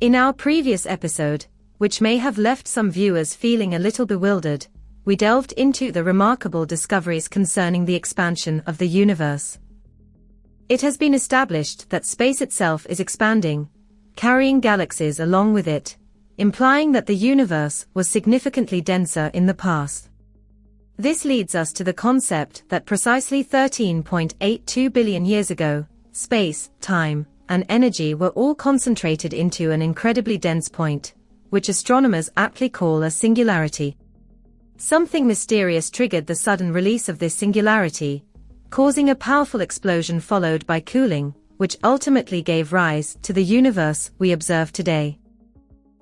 In our previous episode, which may have left some viewers feeling a little bewildered, we delved into the remarkable discoveries concerning the expansion of the universe. It has been established that space itself is expanding, carrying galaxies along with it, implying that the universe was significantly denser in the past. This leads us to the concept that precisely 13.82 billion years ago, space, time, and energy were all concentrated into an incredibly dense point, which astronomers aptly call a singularity. Something mysterious triggered the sudden release of this singularity, causing a powerful explosion followed by cooling, which ultimately gave rise to the universe we observe today.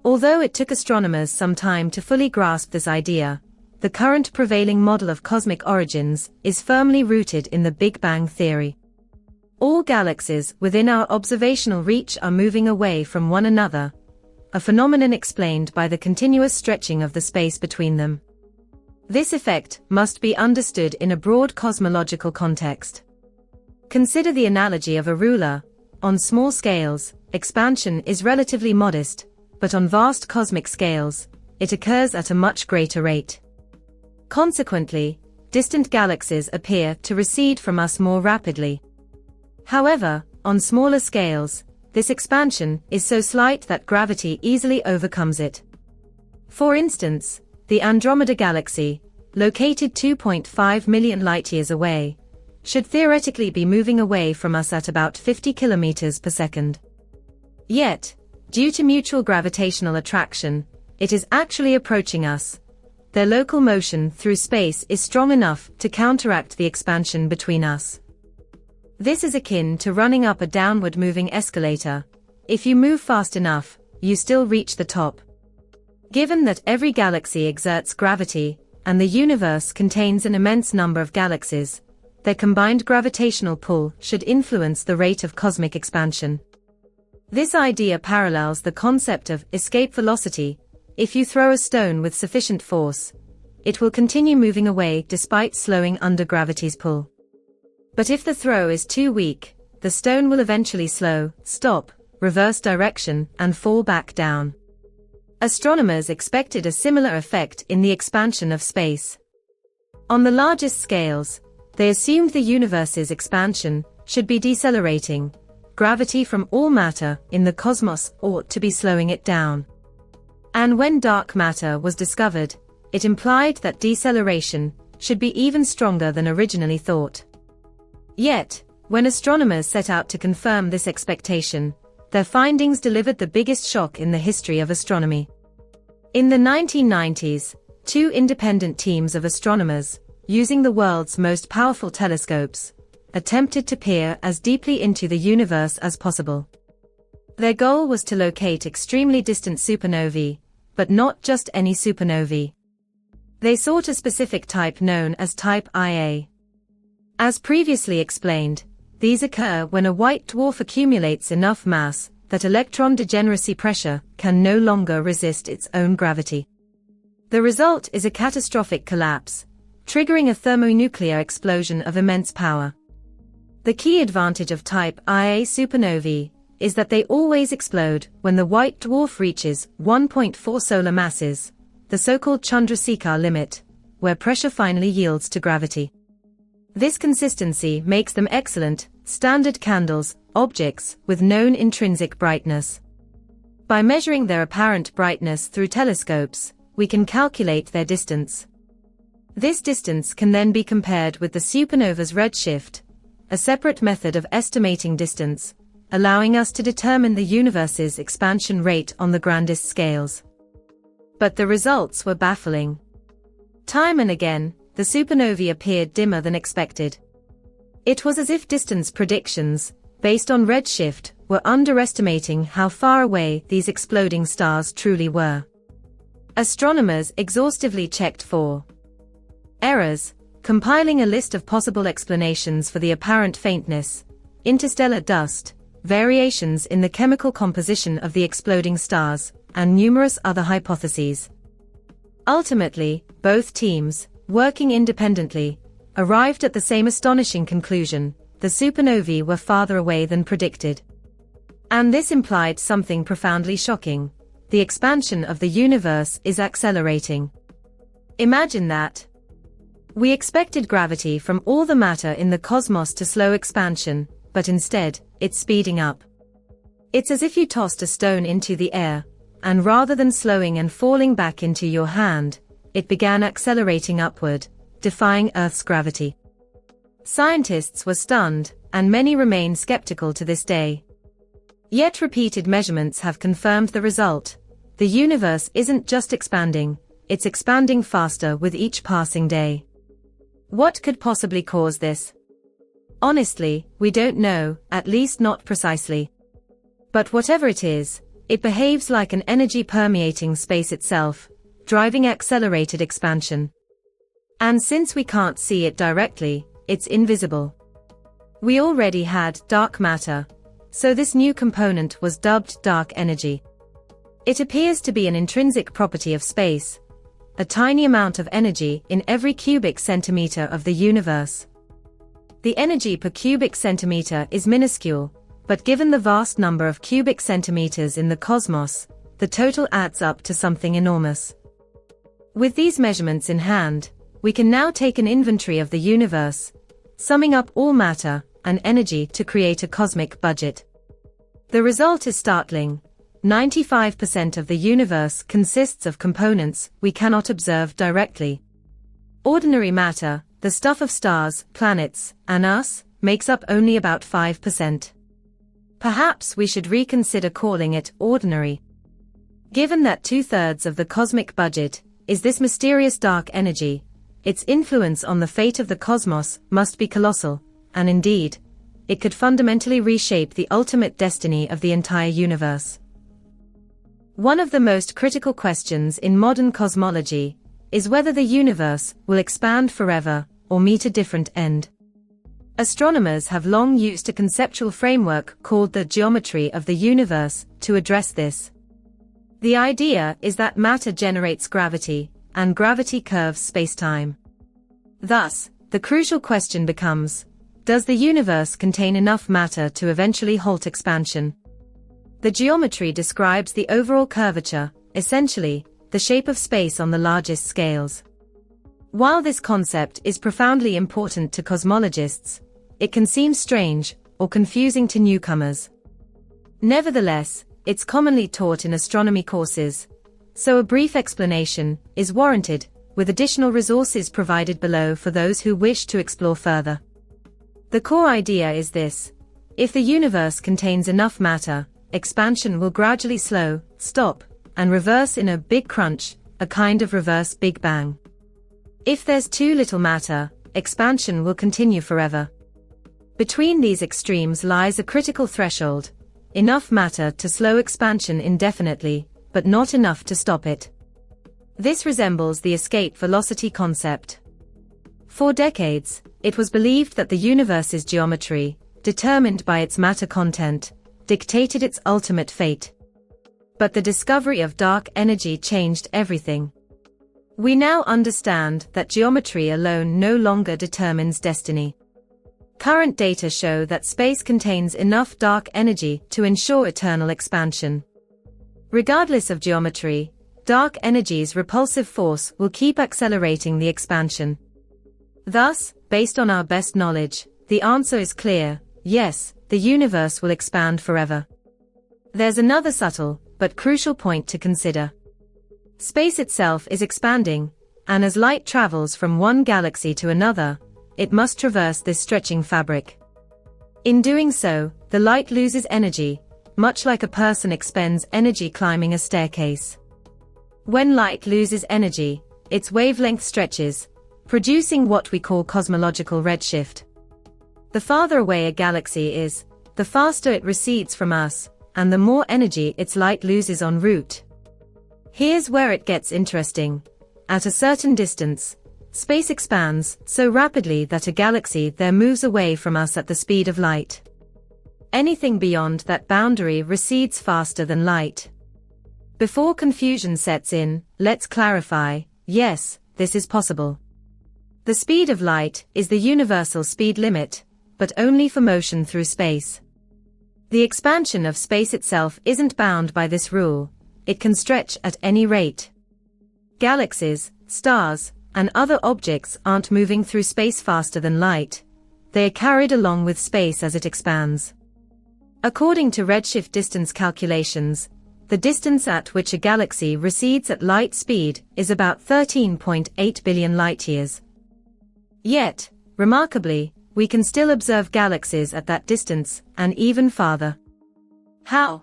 Although it took astronomers some time to fully grasp this idea, the current prevailing model of cosmic origins is firmly rooted in the Big Bang theory. All galaxies within our observational reach are moving away from one another, a phenomenon explained by the continuous stretching of the space between them. This effect must be understood in a broad cosmological context. Consider the analogy of a ruler. On small scales, expansion is relatively modest, but on vast cosmic scales, it occurs at a much greater rate. Consequently, distant galaxies appear to recede from us more rapidly. However, on smaller scales, this expansion is so slight that gravity easily overcomes it. For instance, the Andromeda galaxy, located 2.5 million light-years away, should theoretically be moving away from us at about 50 kilometers per second. Yet, due to mutual gravitational attraction, it is actually approaching us. Their local motion through space is strong enough to counteract the expansion between us. This is akin to running up a downward moving escalator. If you move fast enough, you still reach the top. Given that every galaxy exerts gravity, and the universe contains an immense number of galaxies, their combined gravitational pull should influence the rate of cosmic expansion. This idea parallels the concept of escape velocity. If you throw a stone with sufficient force, it will continue moving away despite slowing under gravity's pull. But if the throw is too weak, the stone will eventually stop, reverse direction, and fall back down. Astronomers expected a similar effect in the expansion of space. On the largest scales, they assumed the universe's expansion should be decelerating. Gravity from all matter in the cosmos ought to be slowing it down. And when dark matter was discovered, it implied that deceleration should be even stronger than originally thought. Yet, when astronomers set out to confirm this expectation, their findings delivered the biggest shock in the history of astronomy. In the 1990s, two independent teams of astronomers, using the world's most powerful telescopes, attempted to peer as deeply into the universe as possible. Their goal was to locate extremely distant supernovae, but not just any supernovae. They sought a specific type known as type Ia. As previously explained, these occur when a white dwarf accumulates enough mass that electron degeneracy pressure can no longer resist its own gravity. The result is a catastrophic collapse, triggering a thermonuclear explosion of immense power. The key advantage of type Ia supernovae is that they always explode when the white dwarf reaches 1.4 solar masses, the so-called Chandrasekhar limit, where pressure finally yields to gravity. This consistency makes them excellent, standard candles, objects with known intrinsic brightness. By measuring their apparent brightness through telescopes, we can calculate their distance. This distance can then be compared with the supernova's redshift, a separate method of estimating distance, allowing us to determine the universe's expansion rate on the grandest scales. But the results were baffling. Time and again, the supernovae appeared dimmer than expected. It was as if distance predictions, based on redshift, were underestimating how far away these exploding stars truly were. Astronomers exhaustively checked for errors, compiling a list of possible explanations for the apparent faintness, interstellar dust, variations in the chemical composition of the exploding stars, and numerous other hypotheses. Ultimately, both teams, working independently, arrived at the same astonishing conclusion: the supernovae were farther away than predicted. And this implied something profoundly shocking. The expansion of the universe is accelerating. Imagine that. We expected gravity from all the matter in the cosmos to slow expansion, but instead, it's speeding up. It's as if you tossed a stone into the air, and rather than slowing and falling back into your hand, it began accelerating upward, defying Earth's gravity. Scientists were stunned, and many remain skeptical to this day. Yet repeated measurements have confirmed the result. The universe isn't just expanding, it's expanding faster with each passing day. What could possibly cause this? Honestly, we don't know, at least not precisely. But whatever it is, it behaves like an energy permeating space itself, driving accelerated expansion. And since we can't see it directly, it's invisible. We already had dark matter, so this new component was dubbed dark energy. It appears to be an intrinsic property of space, a tiny amount of energy in every cubic centimeter of the universe. The energy per cubic centimeter is minuscule, but given the vast number of cubic centimeters in the cosmos, the total adds up to something enormous. With these measurements in hand, we can now take an inventory of the universe, summing up all matter and energy to create a cosmic budget. The result is startling. 95% of the universe consists of components we cannot observe directly. Ordinary matter, the stuff of stars, planets, and us, makes up only about 5%. Perhaps we should reconsider calling it ordinary. Given that 2/3 of the cosmic budget is this mysterious dark energy, its influence on the fate of the cosmos must be colossal, and indeed, it could fundamentally reshape the ultimate destiny of the entire universe. One of the most critical questions in modern cosmology is whether the universe will expand forever or meet a different end. Astronomers have long used a conceptual framework called the geometry of the universe to address this. The idea is that matter generates gravity, and gravity curves spacetime. Thus, the crucial question becomes, does the universe contain enough matter to eventually halt expansion? The geometry describes the overall curvature, essentially, the shape of space on the largest scales. While this concept is profoundly important to cosmologists, it can seem strange or confusing to newcomers. Nevertheless, it's commonly taught in astronomy courses, so a brief explanation is warranted, with additional resources provided below for those who wish to explore further. The core idea is this: if the universe contains enough matter, expansion will gradually slow, stop, and reverse in a big crunch, a kind of reverse Big Bang. If there's too little matter, expansion will continue forever. Between these extremes lies a critical threshold: enough matter to slow expansion indefinitely, but not enough to stop it. This resembles the escape velocity concept. For decades, it was believed that the universe's geometry, determined by its matter content, dictated its ultimate fate. But the discovery of dark energy changed everything. We now understand that geometry alone no longer determines destiny. Current data show that space contains enough dark energy to ensure eternal expansion. Regardless of geometry, dark energy's repulsive force will keep accelerating the expansion. Thus, based on our best knowledge, the answer is clear: yes, the universe will expand forever. There's another subtle, but crucial point to consider. Space itself is expanding, and as light travels from one galaxy to another, it must traverse this stretching fabric. In doing so, the light loses energy, much like a person expends energy climbing a staircase. When light loses energy, its wavelength stretches, producing what we call cosmological redshift. The farther away a galaxy is, the faster it recedes from us, and the more energy its light loses en route. Here's where it gets interesting. At a certain distance, space expands so rapidly that a galaxy there moves away from us at the speed of light. Anything beyond that boundary recedes faster than light. Before confusion sets in, let's clarify: yes, this is possible. The speed of light is the universal speed limit, but only for motion through space. The expansion of space itself isn't bound by this rule, it can stretch at any rate. Galaxies, stars, and other objects aren't moving through space faster than light, they are carried along with space as it expands. According to redshift distance calculations, the distance at which a galaxy recedes at light speed is about 13.8 billion light-years. Yet, remarkably, we can still observe galaxies at that distance, and even farther. How?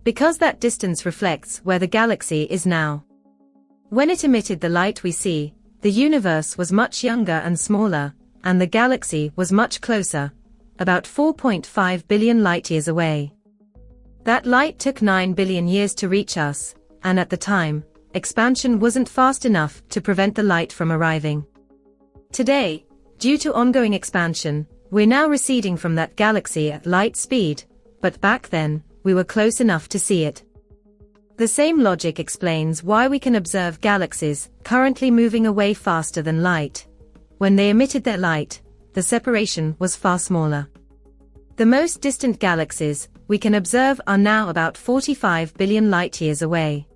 Because that distance reflects where the galaxy is now. When it emitted the light we see, the universe was much younger and smaller, and the galaxy was much closer, about 4.5 billion light-years away. That light took 9 billion years to reach us, and at the time, expansion wasn't fast enough to prevent the light from arriving. Today, due to ongoing expansion, we're now receding from that galaxy at light speed, but back then, we were close enough to see it. The same logic explains why we can observe galaxies currently moving away faster than light. When they emitted their light, the separation was far smaller. The most distant galaxies we can observe are now about 45 billion light-years away.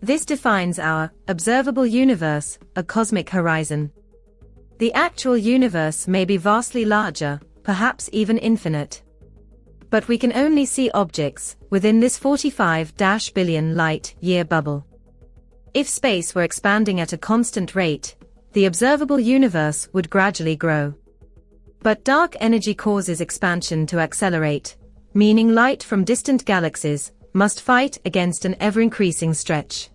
This defines our observable universe, a cosmic horizon. The actual universe may be vastly larger, perhaps even infinite. But we can only see objects within this 45 billion light-year bubble. If space were expanding at a constant rate, the observable universe would gradually grow. But dark energy causes expansion to accelerate, meaning light from distant galaxies must fight against an ever-increasing stretch.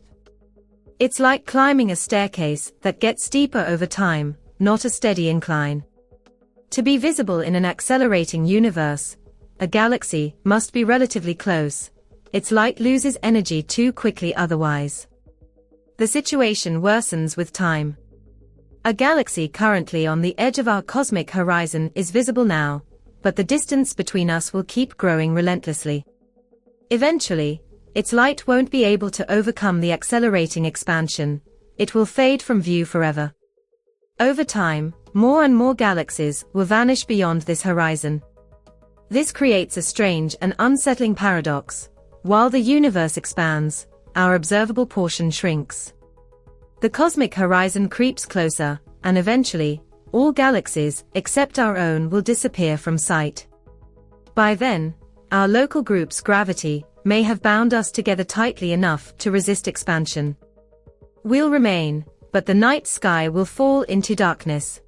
It's like climbing a staircase that gets steeper over time, not a steady incline. To be visible in an accelerating universe, a galaxy must be relatively close. Its light loses energy too quickly otherwise. The situation worsens with time. A galaxy currently on the edge of our cosmic horizon is visible now, but the distance between us will keep growing relentlessly. Eventually, its light won't be able to overcome the accelerating expansion. It will fade from view forever. Over time, more and more galaxies will vanish beyond this horizon. This creates a strange and unsettling paradox. While the universe expands, our observable portion shrinks. The cosmic horizon creeps closer, and eventually, all galaxies except our own will disappear from sight. By then, our local group's gravity may have bound us together tightly enough to resist expansion. We'll remain, but the night sky will fall into darkness.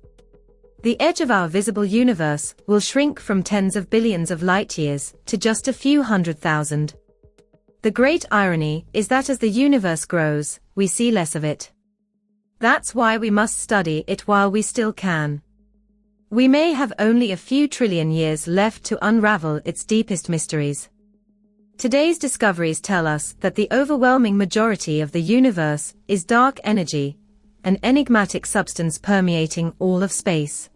The edge of our visible universe will shrink from tens of billions of light-years to just a few 100,000. The great irony is that as the universe grows, we see less of it. That's why we must study it while we still can. We may have only a few trillion years left to unravel its deepest mysteries. Today's discoveries tell us that the overwhelming majority of the universe is dark energy, an enigmatic substance permeating all of space.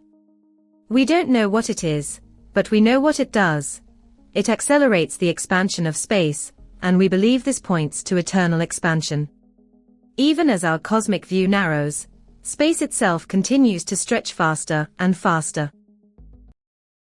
We don't know what it is, but we know what it does. It accelerates the expansion of space, and we believe this points to eternal expansion. Even as our cosmic view narrows, space itself continues to stretch faster and faster.